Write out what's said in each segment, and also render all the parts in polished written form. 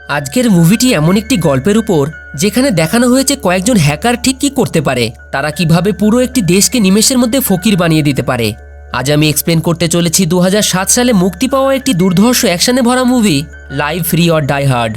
আজকের মুভিটি এমন একটি গল্পের উপর যেখানে দেখানো হয়েছে কয়েকজন হ্যাকার ঠিক কি করতে পারে, তারা কিভাবে পুরো একটি দেশকে নিমেষের মধ্যে ফকির বানিয়ে দিতে পারে। আজ আমি এক্সপ্লেন করতে চলেছি 2007 সালে মুক্তি পাওয়া একটি দুর্ধর্ষ অ্যাকশনে ভরা movie live free or die hard.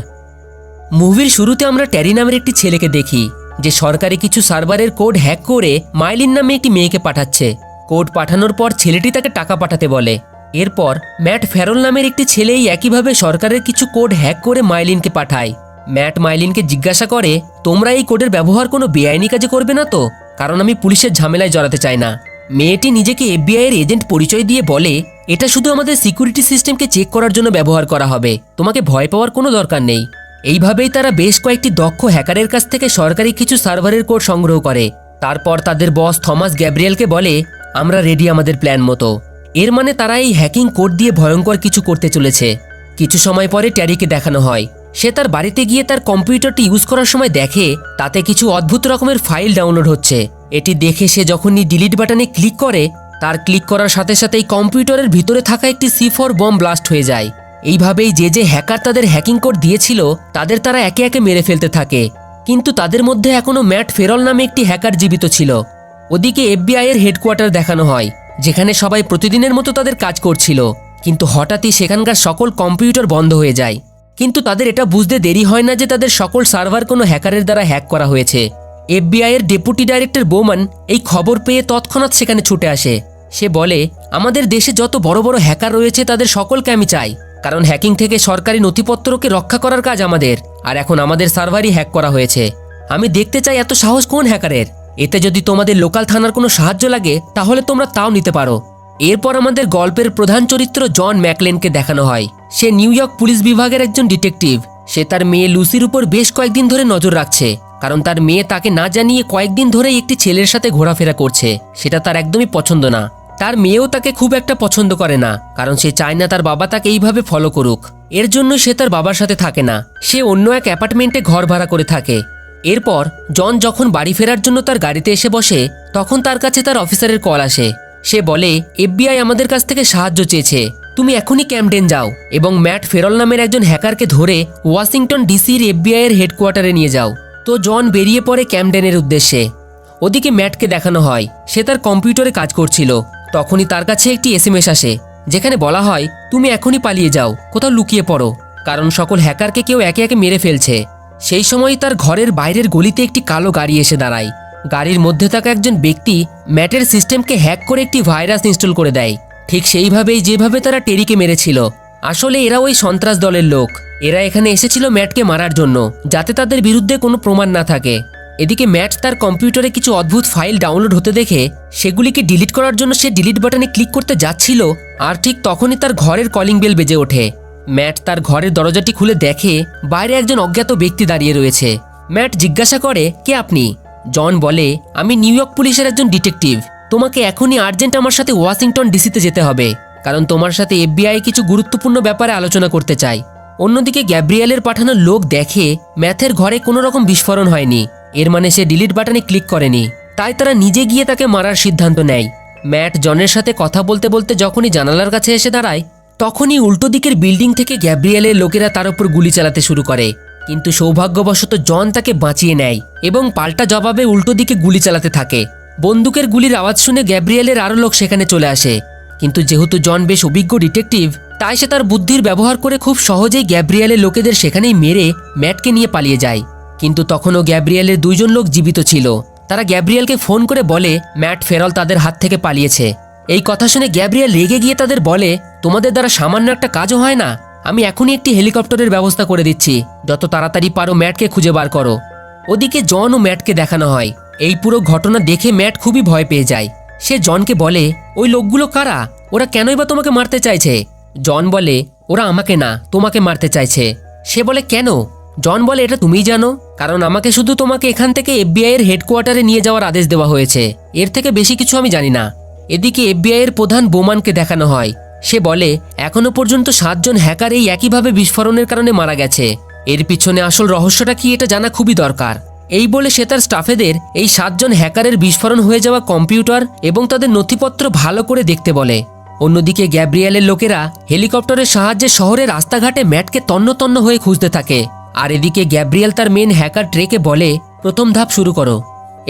মুভির শুরুতে আমরা ট্যারি নামের একটি ছেলেকে দেখি যে সরকারি কিছু সার্ভারের কোড হ্যাক করে মাইলিন নামে একটি মেয়েকে পাঠাচ্ছে। কোড পাঠানোর পর ছেলেটি তাকে টাকা পাঠাতে বলে। এরপর ম্যাট ফেরল নামের একটি ছেলেই একইভাবে সরকারের কিছু কোড হ্যাক করে মাইলিনকে পাঠায়। ম্যাট মাইলিনকে জিজ্ঞাসা করে, তোমরা এই কোডের ব্যবহার কোনো বেআইনি কাজে করবে না তো, কারণ আমি পুলিশের ঝামেলায় জড়াতে চাই না। মেয়েটি নিজেকে FBI এর এজেন্ট পরিচয় দিয়ে বলে, এটা শুধু আমাদের সিকিউরিটি সিস্টেমকে চেক করার জন্য ব্যবহার করা হবে, তোমাকে ভয় পাওয়ার কোনো দরকার নেই। এইভাবেই তারা বেশ কয়েকটি দক্ষ হ্যাকারের কাছ থেকে সরকারি কিছু সার্ভারের কোড সংগ্রহ করে। তারপর তাদের বস থমাস গ্যাব্রিয়েলকে বলে, আমরা রেডি আমাদের প্ল্যান মতো। এর মানে তারা এই হ্যাকিং কোড দিয়ে ভয়ঙ্কর কিছু করতে চলেছে। কিছু সময় পরে ট্যারিকে দেখানো হয়, সে তার বাড়িতে গিয়ে তার কম্পিউটারটি ইউজ করার সময় দেখে তাতে কিছু অদ্ভুত রকমের ফাইল ডাউনলোড হচ্ছে। এটি দেখে সে যখনই ডিলিট বাটনে ক্লিক করে, তার ক্লিক করার সাথে সাথেই কম্পিউটারের ভিতরে থাকা একটি C4 বম ব্লাস্ট হয়ে যায়। এইভাবেই যে হ্যাকার তাদের হ্যাকিং কোড দিয়েছিল তাদের তারা একে একে মেরে ফেলতে থাকে, কিন্তু তাদের মধ্যে এখনও ম্যাট ফেরল নামে একটি হ্যাকার জীবিত ছিল। ওদিকে FBI এর হেডকোয়ার্টার দেখানো হয়, যেখানে সবাই প্রতিদিনের মতো তাদের কাজ করছিল, কিন্তু হঠাৎই সেখানকার সকল কম্পিউটার বন্ধ হয়ে যায়। কিন্তু তাদের এটা বুঝতে দেরি হয় না যে তাদের সকল সার্ভার কোনো হ্যাকারের দ্বারা হ্যাক করা হয়েছে। FBI এর ডেপুটি ডাইরেক্টর বোমান এই খবর পেয়ে তৎক্ষণাৎ সেখানে ছুটে আসে। সে বলে, আমাদের দেশে যত বড় বড় হ্যাকার রয়েছে তাদের সকলকে আমি চাই, কারণ হ্যাকিং থেকে সরকারি নথিপত্রকে রক্ষা করার কাজ আমাদের, আর এখন আমাদের সার্ভারই হ্যাক করা হয়েছে। আমি দেখতে চাই এত সাহস কোন হ্যাকারের। এতে যদি তোমাদের লোকাল থানার কোনো সাহায্য লাগে তাহলে তোমরা তাও নিতে পারো। এরপর আমাদের গল্পের প্রধান চরিত্র জন ম্যাকলেনকে দেখানো হয়। সে নিউ ইয়র্ক পুলিশ বিভাগের একজন ডিটেকটিভ। সে তার মেয়ে লুসির উপর বেশ কয়েকদিন ধরে নজর রাখছে, কারণ তার মেয়ে তাকে না জানিয়ে কয়েকদিন ধরেই একটি ছেলের সাথে ঘোরাফেরা করছে, সেটা তার একদমই পছন্দ না। তার মেয়েও তাকে খুব একটা পছন্দ করে না, কারণ সে চায় না তার বাবা তাকে এইভাবে ফলো করুক। এর জন্য সে তার বাবার সাথে থাকে না, সে অন্য এক অ্যাপার্টমেন্টে ঘর ভাড়া করে থাকে। এরপর জন যখন বাড়ি ফেরার জন্য তার গাড়িতে এসে বসে, তখন তার কাছে তার অফিসারের কল আসে। সে বলে, FBI আমাদের কাছ থেকে সাহায্য চেয়েছে, তুমি এখনই ক্যাম্পডেন যাও এবং ম্যাট ফেরল নামের একজন হ্যাকারকে ধরে ওয়াশিংটন ডিসির FBI এর হেডকোয়ার্টারে নিয়ে যাও। তো জন বেরিয়ে পড়ে ক্যাম্পডেনের উদ্দেশ্যে। ওদিকে ম্যাটকে দেখানো হয়, সে তার কম্পিউটারে কাজ করছিল। তখনই তার কাছে একটি SMS আসে, যেখানে বলা হয়, তুমি এখনই পালিয়ে যাও, কোথাও লুকিয়ে পড়ো, কারণ সকল হ্যাকারকে কেউ একে একে মেরে ফেলছে। সেই সময়ই তার ঘরের বাইরের গলিতে একটি কালো গাড়ি এসে দাঁড়ায়। গাড়ির মধ্যে থাকা একজন ব্যক্তি ম্যাটের সিস্টেমকে হ্যাক করে একটি ভাইরাস ইনস্টল করে দেয়, ঠিক সেইভাবেই যেভাবে তারা টেরিকে মেরেছিল। আসলে এরা ওই সন্ত্রাস দলের লোক। এরা এখানে এসেছিল ম্যাটকে মারার জন্য, যাতে তাদের বিরুদ্ধে কোনো প্রমাণ না থাকে। এদিকে ম্যাট তার কম্পিউটারে কিছু অদ্ভুত ফাইল ডাউনলোড হতে দেখে সেগুলিকে ডিলিট করার জন্য সে ডিলিট বাটনে ক্লিক করতে যাচ্ছিল, আর ঠিক তখনই তার ঘরের কলিং বেল বেজে ওঠে। ম্যাট তার ঘরের দরজাটি খুলে দেখে বাইরে একজন অজ্ঞাত ব্যক্তি দাঁড়িয়ে রয়েছে। ম্যাট জিজ্ঞাসা করে, কে আপনি? জন বলে, আমি নিউ ইয়র্ক পুলিশের একজন ডিটেকটিভ, তোমাকে এখনই আর্জেন্ট আমার সাথে ওয়াশিংটন ডিসিতে যেতে হবে, কারণ তোমার সাথে FBI কিছু গুরুত্বপূর্ণ ব্যাপারে আলোচনা করতে চাই। অন্যদিকে গ্যাব্রিয়েলের পাঠানো লোক দেখে ম্যাথের ঘরে কোনো রকম বিস্ফোরণ হয়নি, এর মানে সে ডিলিট বাটনে ক্লিক করেনি। তাই তারা নিজে গিয়ে তাকে মারার সিদ্ধান্ত নেয়। ম্যাট জনের সাথে কথা বলতে বলতে যখনই জানালার কাছে এসে দাঁড়ায়, তখনই উল্টো দিকের বিল্ডিং থেকে গ্যাব্রিয়েলের লোকেরা তার উপর গুলি চালাতে শুরু করে, কিন্তু সৌভাগ্যবশত জন তাকে বাঁচিয়ে নেয় এবং পাল্টা জবাবে উল্টো দিকে গুলি চালাতে থাকে। বন্দুকের গুলির আওয়াজ শুনে গ্যাব্রিয়েলের আরও লোক সেখানে চলে আসে, কিন্তু যেহেতু জন বেশ অভিজ্ঞ ডিটেকটিভ, তাই সে তার বুদ্ধির ব্যবহার করে খুব সহজেই গ্যাব্রিয়েলের লোকেদের সেখানেই মেরে ম্যাটকে নিয়ে পালিয়ে যায়। কিন্তু তখনও গ্যাব্রিয়েলের দুইজন লোক জীবিত ছিল। তারা গ্যাব্রিয়েলকে ফোন করে বলে ম্যাট ফেরল তাদের হাত থেকে পালিয়েছে। এই কথা শুনে গ্যাব্রিয়েল রেগে গিয়ে তাদের বলে, তোমাদের দ্বারা সামান্য একটা কাজও হয় না, আমি এখনই একটি হেলিকপ্টারের ব্যবস্থা করে দিচ্ছি, যত তাড়াতাড়ি পারো ম্যাটকে খুঁজে বার করো। ওদিকে জন ও ম্যাটকে দেখানো হয়। এই পুরো ঘটনা দেখে ম্যাট খুবই ভয় পেয়ে যায়। সে জনকে বলে, ওই লোকগুলো কারা, ওরা কেনই বা তোমাকে মারতে চাইছে? জন বলে, ওরা আমাকে না, তোমাকে মারতে চাইছে। সে বলে, কেন? জন বলে, এটা তুমিই জানো, কারণ আমাকে শুধু তোমাকে এখান থেকে FBI এর হেডকোয়ার্টারে নিয়ে যাওয়ার আদেশ দেওয়া হয়েছে, এর থেকে বেশি কিছু আমি জানি না। এদিকে FBI এর প্রধান বোমানকে দেখানো হয়। সে বলে, এখনো পর্যন্ত 7 জন হ্যাকার এই একইভাবে বিস্ফোরণের কারণে মারা গেছে, এর পিছনে আসল রহস্যটা কি এটা জানা খুবই দরকার। এই বলে সে তার স্টাফেদের এই 7 জন হ্যাকারের বিস্ফোরণ হয়ে যাওয়া কম্পিউটার এবং তাদের নথিপত্র ভালো করে দেখতে বলে। অন্যদিকে গ্যাব্রিয়েলের লোকেরা হেলিকপ্টারের সাহায্যে শহরের রাস্তাঘাটে ম্যাটকে তন্ন তন্ন হয়ে খুঁজতে থাকে। আর এদিকে গ্যাব্রিয়েল তার মেন হ্যাকার ট্রেকে বলে প্রথম ধাপ শুরু করো।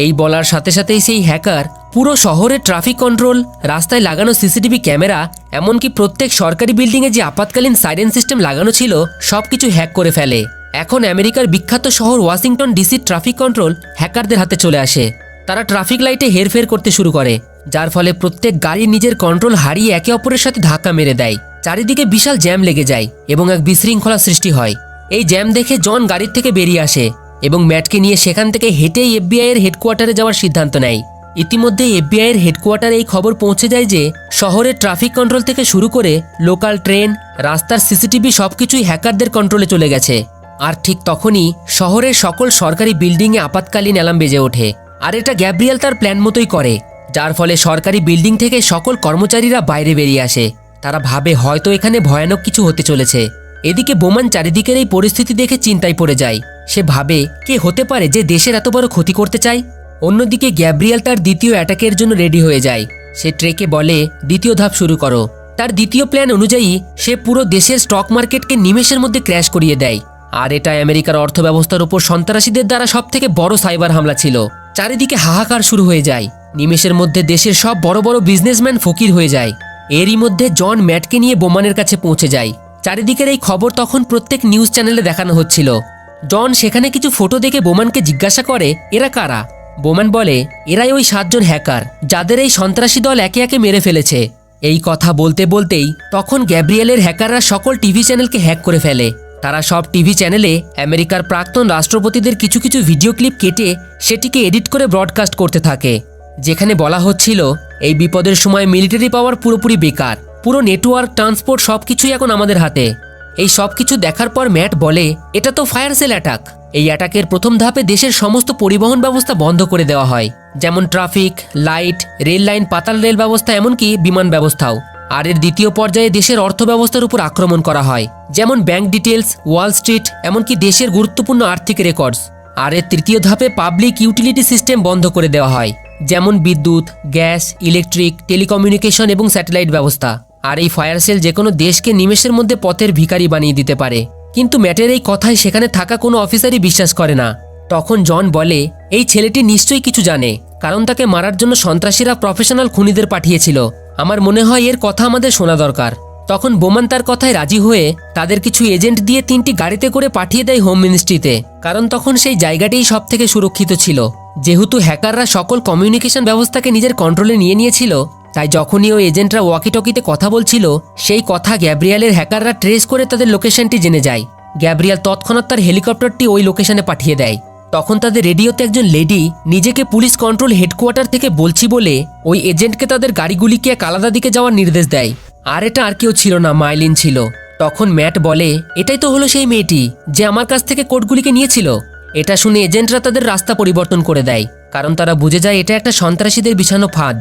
এই বলার সাথে সাথেই সেই হ্যাকার পুরো শহরের ট্রাফিক কন্ট্রোল, রাস্তায় লাগানো সিসিটিভি ক্যামেরা, এমনকি প্রত্যেক সরকারি বিল্ডিংয়ে যে আপাতকালীন সাইরেন সিস্টেম লাগানো ছিল সবকিছু হ্যাক করে ফেলে। এখন আমেরিকার বিখ্যাত শহর ওয়াশিংটন ডিসির ট্রাফিক কন্ট্রোল হ্যাকারদের হাতে চলে আসে। তারা ট্রাফিক লাইটে হেরফের করতে শুরু করে, যার ফলে প্রত্যেক গাড়ি নিজের কন্ট্রোল হারিয়ে একে অপরের সাথে ধাক্কা মেরে দেয়। চারিদিকে বিশাল জ্যাম লেগে যায় এবং এক বিশৃঙ্খলা সৃষ্টি হয়। এই জ্যাম দেখে জন গাড়ির থেকে বেরিয়ে আসে এবং ম্যাটকে নিয়ে সেখান থেকে হেঁটেই এফবিআই এর হেডকোয়ার্টারে যাওয়ার সিদ্ধান্ত নেয়। ইতিমধ্যে এফবিআই এর হেডকোয়ার্টারে এই খবর পৌঁছে যায় যে শহরের ট্রাফিক কন্ট্রোল থেকে শুরু করে লোকাল ট্রেন, রাস্তার সিসিটিভি সবকিছুই হ্যাকারদের কন্ট্রোলে চলে গেছে। আর ঠিক তখনই শহরের সকল সরকারি বিল্ডিংয়ে আপাতকালীন অ্যালার্ম বেজে ওঠে। আর এটা গ্যাব্রিয়েল তার প্ল্যান মতোই করে, যার ফলে সরকারি বিল্ডিং থেকে সকল কর্মচারীরা বাইরে বেরিয়ে আসে। তারা ভাবে হয়তো এখানে ভয়ানক কিছু হতে চলেছে। এদিকে বোমান চারিদিকের এই পরিস্থিতি দেখে চিন্তায় পড়ে যায়। সে ভাবে কে হতে পারে যে দেশের এত বড় ক্ষতি করতে চায়। অন্যদিকে গ্যাব্রিয়েল তার দ্বিতীয় অ্যাটাকের জন্য রেডি হয়ে যায়। সে ট্রেকে বলে দ্বিতীয় ধাপ শুরু করো। তার দ্বিতীয় প্ল্যান অনুযায়ী সে পুরো দেশের স্টক মার্কেটকে নিমেষের মধ্যে ক্র্যাশ করিয়ে দেয়। আর এটা আমেরিকার অর্থব্যবস্থার উপর সন্ত্রাসীদের দ্বারা সবথেকে বড় সাইবার হামলা ছিল। চারিদিকে হাহাকার শুরু হয়ে যায়। নিমেষের মধ্যে দেশের সব বড় বড় বিজনেসম্যান ফকির হয়ে যায়। এরই মধ্যে জন ম্যাটকে নিয়ে বোমানের কাছে পৌঁছে যায়। চারিদিকের এই খবর তখন প্রত্যেক নিউজ চ্যানেলে দেখানো হচ্ছিল। জন সেখানে কিছু ফটো দেখে বোমানকে জিজ্ঞাসা করে এরা কারা। বোমান বলে এরাই ওই 7 জন হ্যাকার যাদের এই সন্ত্রাসী দল একে একে মেরে ফেলেছে। এই কথা বলতে বলতেই তখন গ্যাব্রিয়েলের হ্যাকাররা সকল টিভি চ্যানেলকে হ্যাক করে ফেলে। তারা সব টিভি চ্যানেলে আমেরিকার প্রাক্তন রাষ্ট্রপতিদের কিছু কিছু ভিডিও ক্লিপ কেটে সেটিকে এডিট করে ব্রডকাস্ট করতে থাকে, যেখানে বলা হচ্ছিল এই বিপদের সময় মিলিটারি পাওয়ার পুরোপুরি বেকার, পুরো নেটওয়ার্ক, ট্রান্সপোর্ট সবকিছুই এখন আমাদের হাতে। এই সবকিছু দেখার পর ম্যাট বলে এটা তো ফায়ার সেল অ্যাটাক। এই অ্যাটাকের প্রথম ধাপে দেশের সমস্ত পরিবহন ব্যবস্থা বন্ধ করে দেওয়া হয়, যেমন ট্রাফিক লাইট, রেল লাইন, পাতাল রেল ব্যবস্থা, এমনকি বিমান ব্যবস্থাও। আর এর দ্বিতীয় পর্যায়ে দেশের অর্থ ব্যবস্থার উপর আক্রমণ করা হয়, যেমন ব্যাংক ডিটেলস, ওয়াল স্ট্রিট, এমনকি দেশের গুরুত্বপূর্ণ আর্থিক রেকর্ডস। আর এর তৃতীয় ধাপে পাবলিক ইউটিলিটি সিস্টেম বন্ধ করে দেওয়া হয়, যেমন বিদ্যুৎ, গ্যাস, ইলেকট্রিক, টেলিকমিউনিকেশন এবং স্যাটেলাইট ব্যবস্থা। আর এই ফায়ার সেল যে কোনো দেশকে নিমেষের মধ্যে পথের ভিখারি বানিয়ে দিতে পারে। কিন্তু ম্যাটের এই কথায় সেখানে থাকা কোনো অফিসারই বিশ্বাস করে না। তখন জন বলে এই ছেলেটি নিশ্চয়ই কিছু জানে, কারণ তাকে মারার জন্য সন্ত্রাসীরা প্রফেশনাল খুনিদের পাঠিয়েছিল। আমার মনে হয় এর কথা আমাদের শোনা দরকার। তখন বোমান তার কথায় রাজি হয়ে তাদের কিছু এজেন্ট দিয়ে 3টি গাড়িতে করে পাঠিয়ে দেয় হোম মিনিস্ট্রিতে, কারণ তখন সেই জায়গাটাই সব থেকে সুরক্ষিত ছিল। যেহেতু হ্যাকাররা সকল কমিউনিকেশন ব্যবস্থাকে নিজের কন্ট্রোলে নিয়ে নিয়েছিল, তাই যখনই ওই এজেন্টরা ওয়াকিটকিতে কথা বলছিল সেই কথা গ্যাব্রিয়েলের হ্যাকাররা ট্রেস করে তাদের লোকেশনটি জেনে যায়। গ্যাব্রিয়েল তৎক্ষণাৎ তার হেলিকপ্টারটি ওই লোকেশনে পাঠিয়ে দেয়। তখন তাদের রেডিওতে একজন লেডি নিজেকে পুলিশ কন্ট্রোল হেডকোয়ার্টার থেকে বলছি বলে ওই এজেন্টকে তাদের গাড়িগুলিকে এক আলাদা দিকে যাওয়ার নির্দেশ দেয়। আর এটা আর কেউ ছিল না, মাইলিন ছিল। তখন ম্যাট বলে এটাই তো হলো সেই মেয়েটি যে আমার কাছ থেকে কোডগুলিকে নিয়েছিল। এটা শুনে এজেন্টরা তাদের রাস্তা পরিবর্তন করে দেয়, কারণ তারা বুঝে যায় এটা একটা সন্ত্রাসীদের বিছানো ফাঁদ।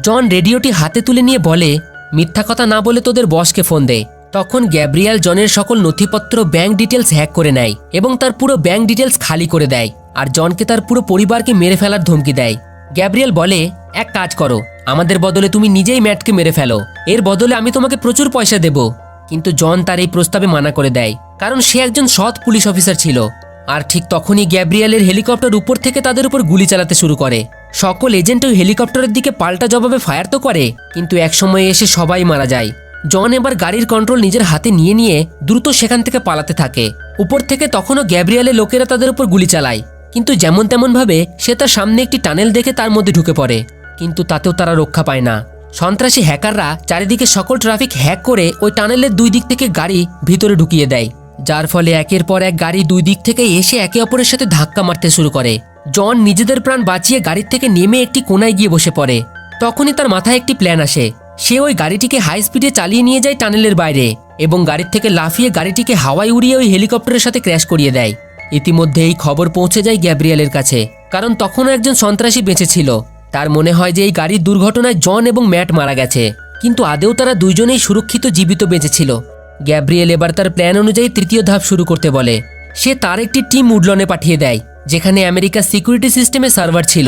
জন রেডিওটি হাতে তুলে নিয়ে বলে মিথ্যা কথা না বলে তোদের বসকে ফোন দে। তখন গ্যাব্রিয়েল জনের সকল নথিপত্র, ব্যাংক ডিটেলস হ্যাক করে নেয় এবং তার পুরো ব্যাংক ডিটেলস খালি করে দেয়। আর জনকে তার পুরো পরিবারকে মেরে ফেলার ধমকি দেয়। গ্যাব্রিয়েল বলে এক কাজ করো, আমাদের বদলে তুমি নিজেই ম্যাটকে মেরে ফেলো, এর বদলে আমি তোমাকে প্রচুর পয়সা দেব। কিন্তু জন তার এই প্রস্তাবে মানা করে দেয়, কারণ সে একজন সৎ পুলিশ অফিসার ছিল। আর ঠিক তখনই গ্যাব্রিয়েলের হেলিকপ্টার উপর থেকে তাদের উপর গুলি চালাতে শুরু করে। সকল এজেন্ট ওই হেলিকপ্টারের দিকে পাল্টা জবাবে ফায়ার তো করে, কিন্তু একসময় এসে সবাই মারা যায়। জন এবার গাড়ির কন্ট্রোল নিজের হাতে নিয়ে দ্রুত সেখান থেকে পালাতে থাকে। উপর থেকে তখনও গ্যাব্রিয়েলের লোকেরা তাদের উপর গুলি চালায়, কিন্তু যেমন তেমন ভাবে সে তার সামনে একটি টানেল দেখে তার মধ্যে ঢুকে পড়ে, কিন্তু তাতেও তারা রক্ষা পায় না। সন্ত্রাসী হ্যাকাররা চারিদিকে সকল ট্রাফিক হ্যাক করে ওই টানেলের 2 দিক থেকে গাড়ি ভিতরে ঢুকিয়ে দেয়, যার ফলে একের পর এক গাড়ি 2 দিক থেকে এসে একে অপরের সাথে ধাক্কা মারতে শুরু করে। জন নিজেদের প্রাণ বাঁচিয়ে গাড়ির থেকে নেমে একটি কোনায় গিয়ে বসে পড়ে। তখনই তার মাথায় একটি প্ল্যান আসে। সে ওই গাড়িটিকে হাই স্পিডে চালিয়ে নিয়ে যায় টানেলের বাইরে এবং গাড়ির থেকে লাফিয়ে গাড়িটিকে হাওয়ায় উড়িয়ে ওই হেলিকপ্টারের সাথে ক্র্যাশ করিয়ে দেয়। ইতিমধ্যে এই খবর পৌঁছে যায় গ্যাব্রিয়েলের কাছে, কারণ তখনও একজন সন্ত্রাসী বেঁচে ছিল। তার মনে হয় যে এই গাড়ির দুর্ঘটনায় জন এবং ম্যাট মারা গেছে, কিন্তু আদেও তারা দুইজনেই সুরক্ষিত জীবিত বেঁচে ছিল। গ্যাব্রিয়েল এবার তার প্ল্যান অনুযায়ী তৃতীয় ধাপ শুরু করতে বলে। সে তার একটি টিম উডলনে পাঠিয়ে দেয়, যেখানে আমেরিকার সিকিউরিটি সিস্টেমে সার্ভার ছিল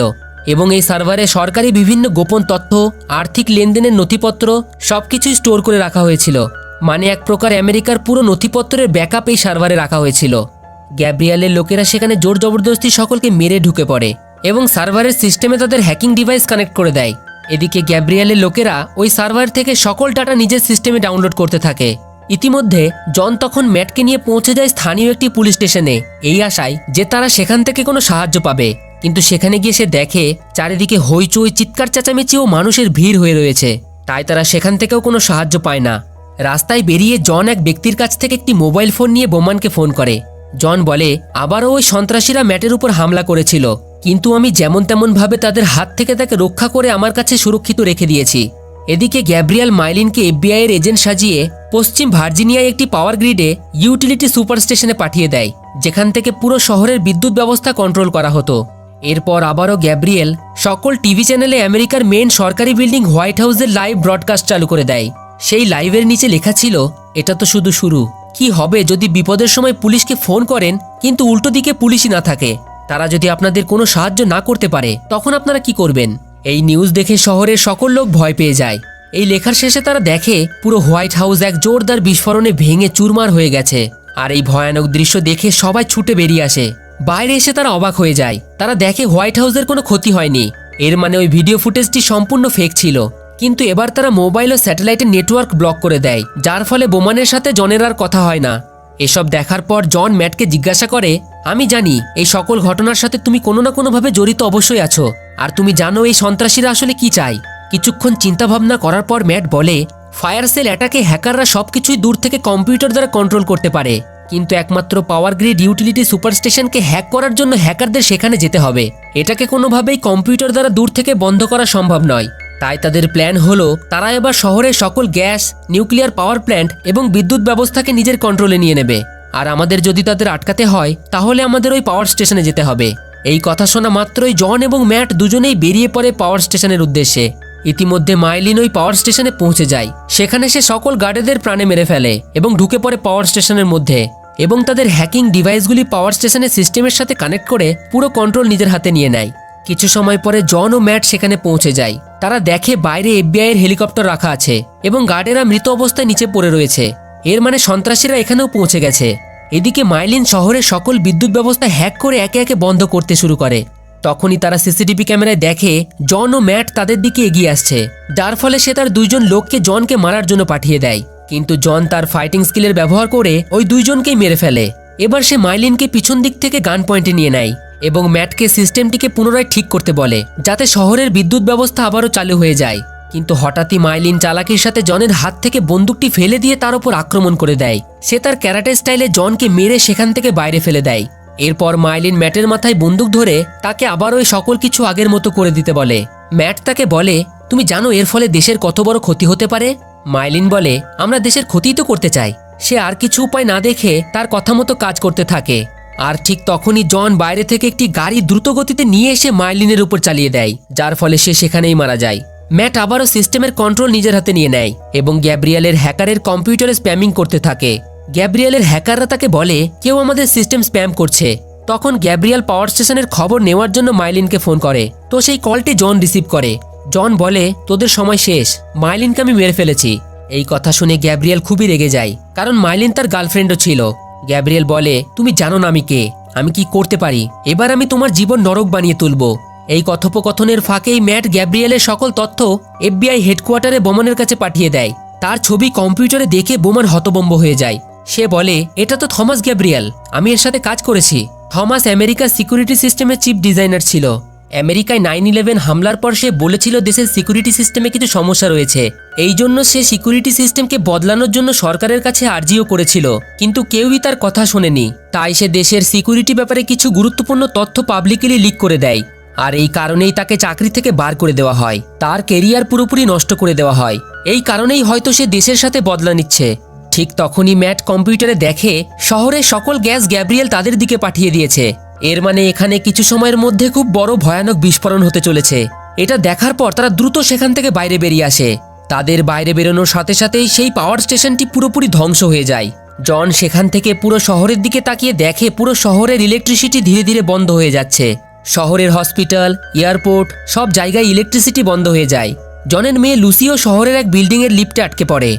এবং এই সার্ভারে সরকারি বিভিন্ন গোপন তথ্য, আর্থিক লেনদেনের নথিপত্র সবকিছুই স্টোর করে রাখা হয়েছিল। মানে এক প্রকার আমেরিকার পুরো নথিপত্রের ব্যাকআপ এই সার্ভারে রাখা হয়েছিল। গ্যাব্রিয়েলের লোকেরা সেখানে জোর জবরদস্তি সকলকে মেরে ঢুকে পড়ে এবং সার্ভারের সিস্টেমে তাদের হ্যাকিং ডিভাইস কানেক্ট করে দেয়। এদিকে গ্যাব্রিয়েলের লোকেরা ওই সার্ভার থেকে সকল ডাটা নিজের সিস্টেমে ডাউনলোড করতে থাকে। ইতিমধ্যে জন তখন ম্যাটকে নিয়ে পৌঁছে যায় স্থানীয় একটি পুলিশ স্টেশনে, এই আশায় যে তারা সেখান থেকে কোনো সাহায্য পাবে। কিন্তু সেখানে গিয়ে সে দেখে চারিদিকে হইচই, চিৎকার চেঁচামেচি ও মানুষের ভিড় হয়ে রয়েছে, তাই তারা সেখান থেকেও কোনো সাহায্য পায় না। রাস্তায় বেরিয়ে জন এক ব্যক্তির কাছ থেকে একটি মোবাইল ফোন নিয়ে বোমানকে ফোন করে। জন বলে আবারও ওই সন্ত্রাসীরা ম্যাটের উপর হামলা করেছিল, কিন্তু আমি যেমন তেমন ভাবে তাদের হাত থেকে তাকে রক্ষা করে আমার কাছে সুরক্ষিত রেখে দিয়েছি। এদিকে গ্যাব্রিয়েল মাইলিনকে FBI এর এজেন্ট সাজিয়ে পশ্চিম ভার্জিনিয়ায় একটি পাওয়ার গ্রিডে ইউটিলিটি সুপার স্টেশনে পাঠিয়ে দেয়, যেখান থেকে পুরো শহরের বিদ্যুৎ ব্যবস্থা কন্ট্রোল করা হতো। এরপর আবারও গ্যাব্রিয়েল সকল টিভি চ্যানেলে আমেরিকার মেন সরকারি বিল্ডিং হোয়াইট হাউসের লাইভ ব্রডকাস্ট চালু করে দেয়। সেই লাইভের নিচে লেখা ছিল, এটা তো শুধু শুরু, কি হবে যদি বিপদের সময় পুলিশকে ফোন করেন কিন্তু উল্টো দিকে পুলিশই না থাকে? তারা যদি আপনাদের কোনো সাহায্য না করতে পারে তখন আপনারা কি করবেন? এই নিউজ দেখে শহরের সকল লোক ভয় পেয়ে যায়। এই লেখার শেষে তারা দেখে পুরো হোয়াইট হাউস এক জোরদার বিস্ফোরণে ভেঙে চুরমার হয়ে গেছে। আর এই ভয়ানক দৃশ্য দেখে সবাই ছুটে বেরিয়ে আসে। বাইরে এসে তারা অবাক হয়ে যায়, তারা দেখে হোয়াইট হাউসের কোনো ক্ষতি হয়নি। এর মানে ওই ভিডিও ফুটেজটি সম্পূর্ণ ফেক ছিল। কিন্তু এবার তারা মোবাইল ও স্যাটেলাইটের নেটওয়ার্ক ব্লক করে দেয়, যার ফলে বোমানের সাথে জনের আর কথা হয় না। এসব দেখার পর জন ম্যাটকে জিজ্ঞাসা করে, আমি জানি এই সকল ঘটনার সাথে তুমি কোনো না কোনোভাবে জড়িত অবশ্যই আছো, আর তুমি জানো এই সন্ত্রাসীরা আসলে কি চায়। কিছুক্ষণ চিন্তাভাবনা করার পর ম্যাট বলে, ফায়ার সেল অ্যাটাকে হ্যাকাররা সবকিছুই দূর থেকে কম্পিউটার দ্বারা কন্ট্রোল করতে পারে, কিন্তু একমাত্র power grid utility super স্টেশনকে hack করার জন্য হ্যাকারদের সেখানে যেতে হবে। এটাকে কোনোভাবেই কম্পিউটার দ্বারা দূর থেকে বন্ধ করা সম্ভব নয়। তাই তাদের প্ল্যান হলো তারা এবার শহরের সকল গ্যাস, নিউক্লিয়ার পাওয়ার প্ল্যান্ট এবং বিদ্যুৎ ব্যবস্থাকে নিজের কন্ট্রোলে নিয়ে নেবে। আর আমাদের যদি তাদের আটকাতে হয় তাহলে আমাদের ওই পাওয়ার স্টেশনে যেতে হবে। এই কথা শোনা মাত্রই জন এবং ম্যাট দুজনেই বেরিয়ে পড়ে পাওয়ার স্টেশনের উদ্দেশ্যে। ইতিমধ্যে মাইলিন ওই পাওয়ার স্টেশনে পৌঁছে যায়। সেখানে সে সকল গার্ডেদের প্রাণে মেরে ফেলে এবং ঢুকে পড়ে পাওয়ার স্টেশনের মধ্যে, এবং তাদের হ্যাকিং ডিভাইসগুলি পাওয়ার স্টেশনের সিস্টেমের সাথে কানেক্ট করে পুরো কন্ট্রোল নিজের হাতে নিয়ে নেয়। কিছু সময় পরে জন ও ম্যাট সেখানে পৌঁছে যায়। তারা দেখে বাইরে FBI এর হেলিকপ্টার রাখা আছে এবং গার্ডেরা মৃত অবস্থায় নিচে পড়ে রয়েছে। এর মানে সন্ত্রাসীরা এখানেও পৌঁছে গেছে। এদিকে মাইলিন শহরের সকল বিদ্যুৎ ব্যবস্থা হ্যাক করে একে একে বন্ধ করতে শুরু করে। তখনই তারা CCTV ক্যামেরায় দেখে জন ও ম্যাট তাদের দিকে এগিয়ে আসছে, যার ফলে সে তার দুইজন লোককে জনকে মারার জন্য পাঠিয়ে দেয়। কিন্তু জন তার ফাইটিং স্কিলের ব্যবহার করে ওই দুইজনকেই মেরে ফেলে। এবার সে মাইলিনকে পিছন দিক থেকে গান পয়েন্টে নিয়ে নেয় এবং ম্যাটকে সিস্টেমটিকে পুনরায় ঠিক করতে বলে, যাতে শহরের বিদ্যুৎ ব্যবস্থা আবারও চালু হয়ে যায়। কিন্তু হঠাৎই মাইলিন চালাকির সাথে জনের হাত থেকে বন্দুকটি ফেলে দিয়ে তার উপর আক্রমণ করে দেয়। সে তার ক্যারাটে স্টাইলে জনকে মেরে সেখান থেকে বাইরে ফেলে দেয়। এরপর মাইলিন ম্যাটের মাথায় বন্দুক ধরে তাকে আবারও সকল কিছু আগের মতো করে দিতে বলে। ম্যাট তাকে বলে, তুমি জানো এর ফলে দেশের কত বড় ক্ষতি হতে পারে? মাইলিন বলে, আমরা দেশের ক্ষতিই তো করতে চাই। সে আর কিছু উপায় না দেখে তার কথা মতো কাজ করতে থাকে। আর ঠিক তখনই জন বাইরে থেকে একটি গাড়ি দ্রুত গতিতে নিয়ে এসে মাইলিনের উপর চালিয়ে দেয়, যার ফলে সে সেখানেই মারা যায়। ম্যাট আবারও সিস্টেমের কন্ট্রোল নিজের হাতে নিয়ে নেয় এবং গ্যাব্রিয়েলের হ্যাকারের কম্পিউটারে স্প্যামিং করতে থাকে। গ্যাব্রিয়েলের হ্যাকাররা তাকে বলে, কেউ আমাদের সিস্টেম স্প্যাম করছে। তখন গ্যাব্রিয়েল পাওয়ার স্টেশনের খবর নেওয়ার জন্য মাইলিনকে ফোন করে, তো সেই কলটি জন রিসিভ করে। জন বলে, তোদের সময় শেষ, মাইলিনকে আমি মেরে ফেলেছি। এই কথা শুনে গ্যাব্রিয়েল খুবই রেগে যায়, কারণ মাইলিন তার গার্লফ্রেন্ডও ছিল। গ্যাব্রিয়েল বলে, তুমি জানো না আমি কে, আমি কি করতে পারি, এবার আমি তোমার জীবন নরক বানিয়ে তুলব। এই কথোপকথনের ফাঁকেই ম্যাট গ্যাব্রিয়েলের সকল তথ্য FBI হেডকোয়ার্টারে বোমানের কাছে পাঠিয়ে দেয়। তার ছবি কম্পিউটারে দেখে বোমান হতভম্ব হয়ে যায়। সে বলে, এটা তো থমাস গ্যাব্রিয়েল, আমি এর সাথে কাজ করেছি। থমাস আমেরিকার সিকিউরিটি সিস্টেমের চিফ ডিজাইনার ছিল। আমেরিকায় 9/11 হামলার পর সে বলেছিল দেশের সিকিউরিটি সিস্টেমে কিছু সমস্যা রয়েছে, এই জন্য সে সিকিউরিটি সিস্টেমকে বদলানোর জন্য সরকারের কাছে আর্জিও করেছিল, কিন্তু কেউই তার কথা শোনেনি। তাই সে দেশের সিকিউরিটি ব্যাপারে কিছু গুরুত্বপূর্ণ তথ্য পাবলিকলি লিক করে দেয়, আর এই কারণেই তাকে চাকরি থেকে বার করে দেওয়া হয়। তার কেরিয়ার পুরোপুরি নষ্ট করে দেওয়া হয়। এই কারণেই হয়তো সে দেশের সাথে বদলা নিচ্ছে। ঠিক তখনই ম্যাট কম্পিউটারে দেখে শহরের সকল গ্যাস গ্যাব্রিয়েল তাদের দিকে পাঠিয়ে দিয়েছে। এর মানে এখানে কিছু সময়ের মধ্যে খুব বড় ভয়ানক বিস্ফোরণ হতে চলেছে। এটা দেখার পর তারা দ্রুত সেখান থেকে বাইরে বেরিয়ে আসে। তাদের বাইরে বেরোনোর সাথে সাথেই সেই পাওয়ার স্টেশনটি পুরোপুরি ধ্বংস হয়ে যায়। জন সেখান থেকে পুরো শহরের দিকে তাকিয়ে দেখে পুরো শহরের ইলেকট্রিসিটি ধীরে ধীরে বন্ধ হয়ে যাচ্ছে। শহরের হসপিটাল, এয়ারপোর্ট সব জায়গায় ইলেকট্রিসিটি বন্ধ হয়ে যায়। জনের মেয়ে লুসিও শহরের এক বিল্ডিংয়ের লিফটে আটকে পড়ে।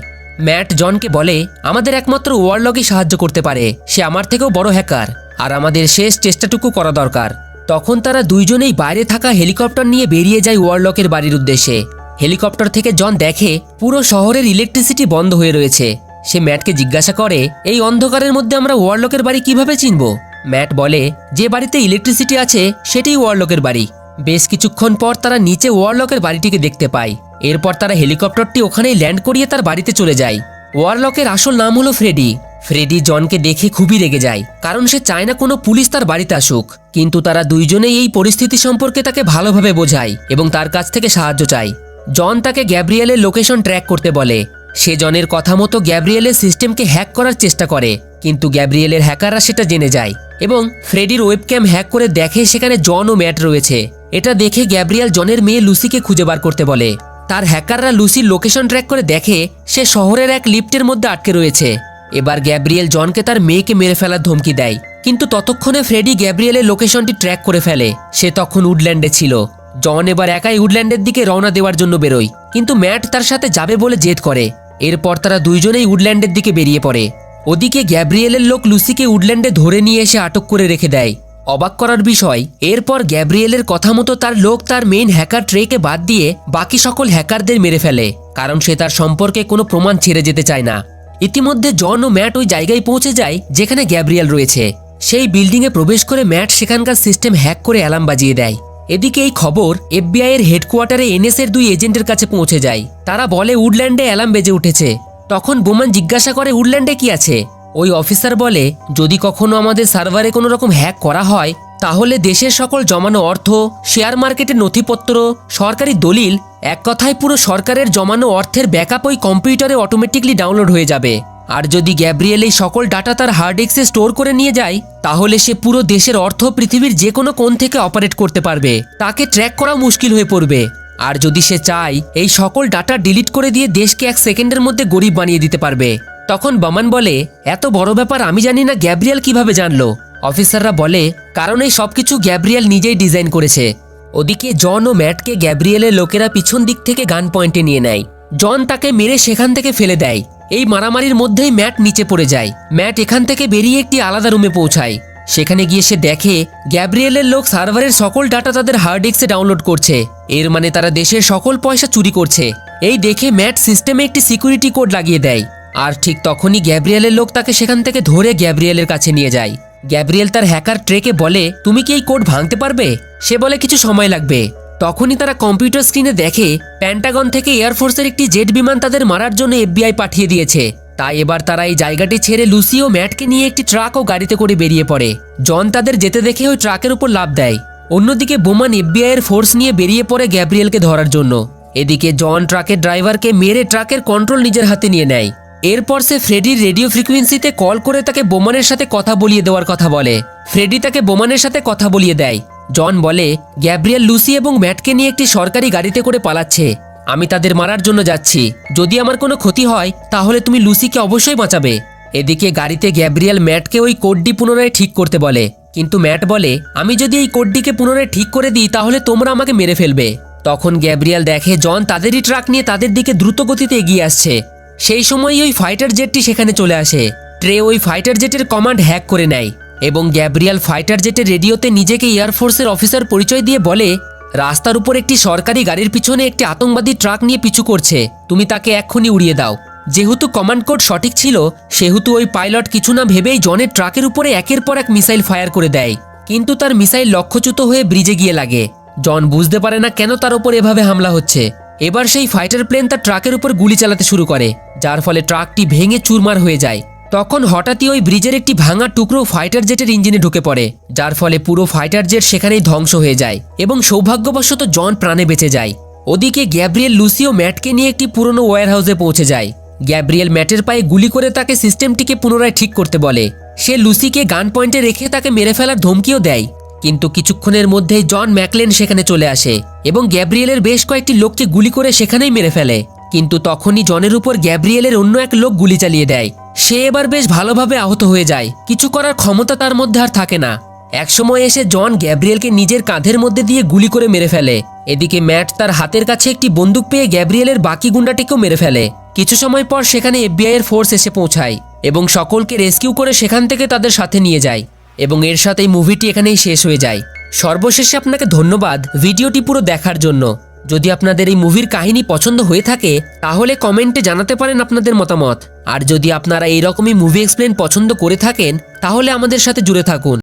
ম্যাট জনকে বলে, আমাদের একমাত্র ওয়ারলকই সাহায্য করতে পারে, সে আমার থেকেও বড় হ্যাকার। আর আমাদের শেষ চেষ্টাটুকু করা দরকার। তখন তারা দুইজনেই বাইরে থাকা হেলিকপ্টার নিয়ে বেরিয়ে যায় ওয়ারলকের বাড়ির উদ্দেশ্যে। হেলিকপ্টার থেকে জন দেখে পুরো শহরের ইলেকট্রিসিটি বন্ধ হয়ে রয়েছে। সে ম্যাটকে জিজ্ঞাসা করে, এই অন্ধকারের মধ্যে আমরা ওয়ারলকের বাড়ি কিভাবে চিনব? ম্যাট বলে, যে বাড়িতে ইলেকট্রিসিটি আছে সেটাই ওয়ারলকের বাড়ি। বেশ কিছুক্ষণ পর তারা নিচে ওয়ারলকের বাড়িটিকে দেখতে পায়। এরপর তারা হেলিকপ্টারটি ওখানেই ল্যান্ড করিয়ে তার বাড়িতে চলে যায়। ওয়ারলকের আসল নাম হলো ফ্রেডি। ফ্রেডি জনকে দেখে খুবই রেগে যায়, কারণ সে চায় না কোনো পুলিশ তার বাড়িতে আসুক। কিন্তু তারা দুইজনেই এই পরিস্থিতি সম্পর্কে তাকে ভালোভাবে বোঝায় এবং তার কাছ থেকে সাহায্য চায়। জন তাকে গ্যাব্রিয়েলের লোকেশন ট্র্যাক করতে বলে। সে জনের কথা মতো গ্যাব্রিয়েলের সিস্টেমকে হ্যাক করার চেষ্টা করে, কিন্তু গ্যাব্রিয়েলের হ্যাকাররা সেটা জেনে যায় এবং ফ্রেডির ওয়েবক্যাম হ্যাক করে দেখে সেখানে জন ও ম্যাট রয়েছে। এটা দেখে গ্যাব্রিয়েল জনের মেয়ে লুসিকে খুঁজে বার করতে বলে। তার হ্যাকাররা লুসির লোকেশন ট্র্যাক করে দেখে সে শহরের এক লিফটের মধ্যে আটকে রয়েছে। এবার গ্যাব্রিয়েল জনকে তার মেয়েকে মেরে ফেলার ধমকি দেয়, কিন্তু ততক্ষণে ফ্রেডি গ্যাব্রিয়েলের লোকেশনটি ট্র্যাক করে ফেলে। সে তখন উডল্যান্ডে ছিল। জন এবার একাই উডল্যান্ডের দিকে রওনা দেওয়ার জন্য বেরোয়, কিন্তু ম্যাট তার সাথে যাবে বলে জেদ করে। এরপর তারা দুইজনেই উডল্যান্ডের দিকে বেরিয়ে পড়ে। ওদিকে গ্যাব্রিয়েলের লোক লুসিকে উডল্যান্ডে ধরে নিয়ে এসে আটক করে রেখে দেয়। অবাক করার বিষয়, এরপর গ্যাব্রিয়েলের কথা মতো তার লোক তার মেইন হ্যাকার ট্রেকে বাদ দিয়ে বাকি সকল হ্যাকারদের মেরে ফেলে, কারণ সে তার সম্পর্কে কোনো প্রমাণ ছেড়ে যেতে চায় না। ইতিমধ্যে জন ও ম্যাট ওই জায়গায় পৌঁছে যায় যেখানে গ্যাব্রিয়েল রয়েছে। সেই বিল্ডিংয়ে প্রবেশ করে ম্যাট সেখানকার সিস্টেম হ্যাক করে অ্যালার্ম বাজিয়ে দেয়। এদিকে এই খবর এফবিআই এর হেডকোয়ার্টারে এনএস এর 2 এজেন্টের কাছে পৌঁছে যায়। তারা বলে উডল্যান্ডে অ্যালার্ম বেজে উঠেছে। তখন বোমান জিজ্ঞাসা করে উডল্যান্ডে কি আছে। ওই অফিসার বলে, যদি কখনো আমাদের সার্ভারে কোনো রকম হ্যাক করা হয় তাহলে দেশের সকল জমানো অর্থ, শেয়ার মার্কেটের নথিপত্র, সরকারি দলিল, এক কথায় পুরো সরকারের জমানো অর্থের ব্যাকআপ ওই কম্পিউটারে অটোমেটিকলি ডাউনলোড হয়ে যাবে। আর যদি গ্যাব্রিয়েল এই সকল ডাটা তার হার্ড ডিস্কে স্টোর করে নিয়ে যায় তাহলে সে পুরো দেশের অর্থ পৃথিবীর যে কোনো কোণ থেকে অপারেট করতে পারবে। তাকে ট্র্যাক করা মুশকিল হয়ে পড়বে। আর যদি সে চায় এই সকল ডাটা ডিলিট করে দিয়ে দেশকে 1 সেকেন্ডের মধ্যে গরিব বানিয়ে দিতে পারবে। তখন বামান বলে, এত বড় ব্যাপার আমি জানি না গ্যাব্রিয়েল কিভাবে জানলো। অফিসাররা বলে, কারণ এই সবকিছু গ্যাব্রিয়েল নিজেই ডিজাইন করেছে। ওদিকে জন ও ম্যাটকে গ্যাব্রিয়েলের লোকেরা পিছন দিক থেকে গান পয়েন্টে নিয়ে নেয়। জন তাকে মেরে সেখান থেকে ফেলে দেয়। এই মারামারির মধ্যেই ম্যাট নিচে পড়ে যায়। ম্যাট এখান থেকে বেরিয়ে একটি আলাদা রুমে পৌঁছায়। সেখানে গিয়ে সে দেখে গ্যাব্রিয়েলের লোক সার্ভারের সকল ডাটা তাদের হার্ড ডিস্কে ডাউনলোড করছে। এর মানে তারা দেশের সকল পয়সা চুরি করছে। এই দেখে ম্যাট সিস্টেমে একটি সিকিউরিটি কোড লাগিয়ে দেয়। আর ঠিক তখনই গ্যাব্রিয়েলের লোক তাকে সেখান থেকে ধরে গ্যাব্রিয়েলের কাছে নিয়ে যায়। গ্যাব্রিয়েল তার হ্যাকার ট্রেকে বলে, তুমি কি এই কোড ভাঙতে পারবে? সে বলে, কিছু সময় লাগবে। তখনই তারা কম্পিউটার স্ক্রিনে দেখে প্যান্টাগন থেকে এয়ারফোর্সের একটি জেট বিমান তাদের মারার জন্য এফবিআই পাঠিয়ে দিয়েছে। তাই এবার তারা এই জায়গাটি ছেড়ে লুসি ও ম্যাটকে নিয়ে একটি ট্রাক ও গাড়িতে করে বেরিয়ে পড়ে। জন তাদের যেতে দেখে ওই ট্রাকের উপর লাফ দেয়। অন্যদিকে বোমান এফবিআই এর ফোর্স নিয়ে বেরিয়ে পড়ে গ্যাব্রিয়েলকে ধরার জন্য। এদিকে জন ট্রাকের ড্রাইভারকে মেরে ট্রাকের কন্ট্রোল নিজের হাতে নিয়ে নেয়। এরপর সে ফ্রেডির রেডিও ফ্রিকোয়েন্সিতে কল করে তাকে বোমানের সাথে কথা বলিয়ে দেওয়ার কথা বলে। ফ্রেডি তাকে বোমানের সাথে কথা বলিয়ে দেয়। জন বলে, গ্যাব্রিয়েল লুসি এবং ম্যাটকে নিয়ে একটি সরকারি গাড়িতে করে পালাচ্ছে। আমি তাদের মারার জন্য যাচ্ছি। যদি আমার কোনো ক্ষতি হয় তাহলে তুমি লুসিকে অবশ্যই বাঁচাবে। এদিকে গাড়িতে গ্যাব্রিয়েল ম্যাটকে ওই কোডটি পুনরায় ঠিক করতে বলে, কিন্তু ম্যাট বলে, আমি যদি এই কোডটিকে পুনরায় ঠিক করে দিই তাহলে তোমরা আমাকে মেরে ফেলবে। তখন গ্যাব্রিয়েল দেখে জন তাদেরই ট্রাক নিয়ে তাদের দিকে দ্রুত গতিতে এগিয়ে আসছে। সেই সময়ই ওই ফাইটার জেটটি সেখানে চলে আসে। ট্রে ওই ফাইটার জেটের কমান্ড হ্যাক করে নেয় এবং গ্যাব্রিয়েল ফাইটার জেটের রেডিওতে নিজেকে এয়ারফোর্সের অফিসার পরিচয় দিয়ে বলে, রাস্তার উপর একটি সরকারি গাড়ির পিছনে একটি আতঙ্কবাদী ট্রাক নিয়ে পিছু করছে, তুমি তাকে এক্ষুনি উড়িয়ে দাও। যেহেতু কমান্ড কোড সঠিক ছিল সেহেতু ওই পাইলট কিছু না ভেবেই জনের ট্রাকের উপরে একের পর এক মিসাইল ফায়ার করে দেয়, কিন্তু তার মিসাইল লক্ষ্যচ্যুত হয়ে ব্রিজে গিয়ে লাগে। জন বুঝতে পারে না কেন তার উপর এভাবে হামলা হচ্ছে। এবার সেই ফাইটার প্লেন তার ট্রাকের উপর গুলি চালাতে শুরু করে, যার ফলে ট্রাকটি ভেঙে চুরমার হয়ে যায়। তখন হঠাৎই ওই ব্রিজের একটি ভাঙা টুকরো ফাইটার জেটের ইঞ্জিনে ঢুকে পড়ে, যার ফলে পুরো ফাইটার জেট সেখানেই ধ্বংস হয়ে যায় এবং সৌভাগ্যবশত জন প্রাণে বেঁচে যায়। ওদিকে গ্যাব্রিয়েল লুসি ও ম্যাটকে নিয়ে একটি পুরনো ওয়্যার হাউসে পৌঁছে যায়। গ্যাব্রিয়েল ম্যাটের পায়ে গুলি করে তাকে সিস্টেমটিকে পুনরায় ঠিক করতে বলে। সে লুসিকে গান পয়েন্টে রেখে তাকে মেরে ফেলার ধমকিও দেয়, কিন্তু কিছুক্ষণের মধ্যেই জন ম্যাকলেন সেখানে চলে আসে এবং গ্যাব্রিয়েলের বেশ কয়েকটি লোককে গুলি করে সেখানেই মেরে ফেলে। কিন্তু তখনই জনের উপর গ্যাব্রিয়েলের অন্য এক লোক গুলি চালিয়ে দেয়। সে এবার বেশ ভালোভাবে আহত হয়ে যায়, কিছু করার ক্ষমতা তার মধ্যে আর থাকে না। একসময় এসে জন গ্যাব্রিয়েলকে নিজের কাঁধের মধ্যে দিয়ে গুলি করে মেরে ফেলে। এদিকে ম্যাট তার হাতের কাছে একটি বন্দুক পেয়ে গ্যাব্রিয়েলের বাকি গুন্ডাটিকেও মেরে ফেলে। কিছু সময় পর সেখানে এফবিআই এর ফোর্স এসে পৌঁছায় এবং সকলকে রেস্কিউ করে সেখান থেকে তাদের সাথে নিয়ে যায়। এবং এর সাথে এই মুভিটি এখানেই শেষ হয়ে যায়। সর্বশেষে আপনাকে ধন্যবাদ ভিডিওটি পুরো দেখার জন্য। যদি আপনাদের এই মুভির কাহিনী পছন্দ হয়ে থাকে তাহলে কমেন্টে জানাতে পারেন আপনাদের মতামত। আর যদি আপনারা এইরকমই মুভি এক্সপ্লেন পছন্দ করে থাকেন তাহলে আমাদের সাথে জুড়ে থাকুন।